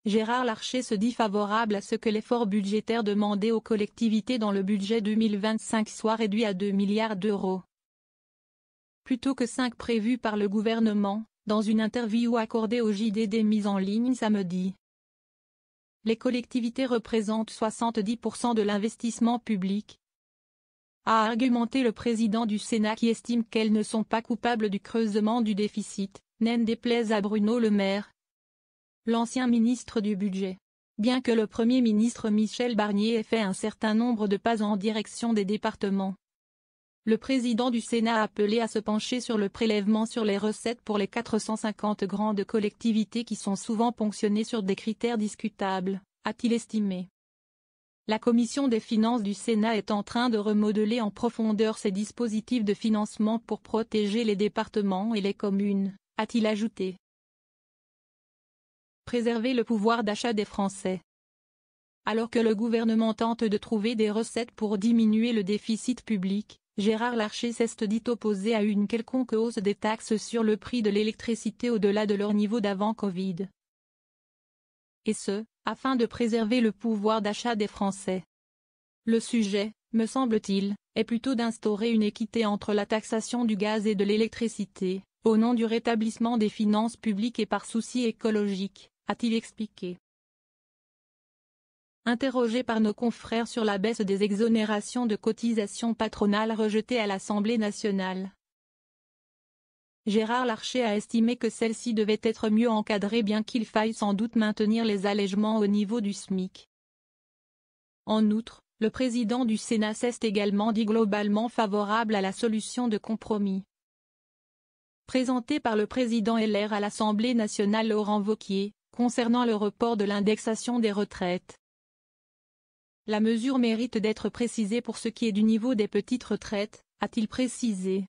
Gérard Larcher se dit favorable à ce que l'effort budgétaire demandé aux collectivités dans le budget 2025 soit réduit à 2 milliards d'euros, plutôt que 5 prévus par le gouvernement, dans une interview accordée au JDD mise en ligne samedi. Les collectivités représentent 70% de l'investissement public, a argumenté le président du Sénat qui estime qu'elles ne sont pas coupables du creusement du déficit, n'en déplaise à Bruno Le Maire, l'ancien ministre du Budget. Bien que le Premier ministre Michel Barnier ait fait un certain nombre de pas en direction des départements, le président du Sénat a appelé à se pencher sur le prélèvement sur les recettes pour les 450 grandes collectivités qui sont souvent ponctionnées sur des critères discutables, a-t-il estimé. La commission des finances du Sénat est en train de remodeler en profondeur ses dispositifs de financement pour protéger les départements et les communes, a-t-il ajouté. Préserver le pouvoir d'achat des Français. Alors que le gouvernement tente de trouver des recettes pour diminuer le déficit public, Gérard Larcher s'est dit opposé à une quelconque hausse des taxes sur le prix de l'électricité au-delà de leur niveau d'avant Covid. Et ce, afin de préserver le pouvoir d'achat des Français. Le sujet, me semble-t-il, est plutôt d'instaurer une équité entre la taxation du gaz et de l'électricité, au nom du rétablissement des finances publiques et par souci écologique, a-t-il expliqué. Interrogé par nos confrères sur la baisse des exonérations de cotisations patronales rejetées à l'Assemblée nationale, Gérard Larcher a estimé que celles-ci devaient être mieux encadrées bien qu'il faille sans doute maintenir les allègements au niveau du SMIC. En outre, le président du Sénat s'est également dit globalement favorable à la solution de compromis présentée par le président LR à l'Assemblée nationale Laurent Wauquiez, concernant le report de l'indexation des retraites. La mesure mérite d'être précisée pour ce qui est du niveau des petites retraites, a-t-il précisé.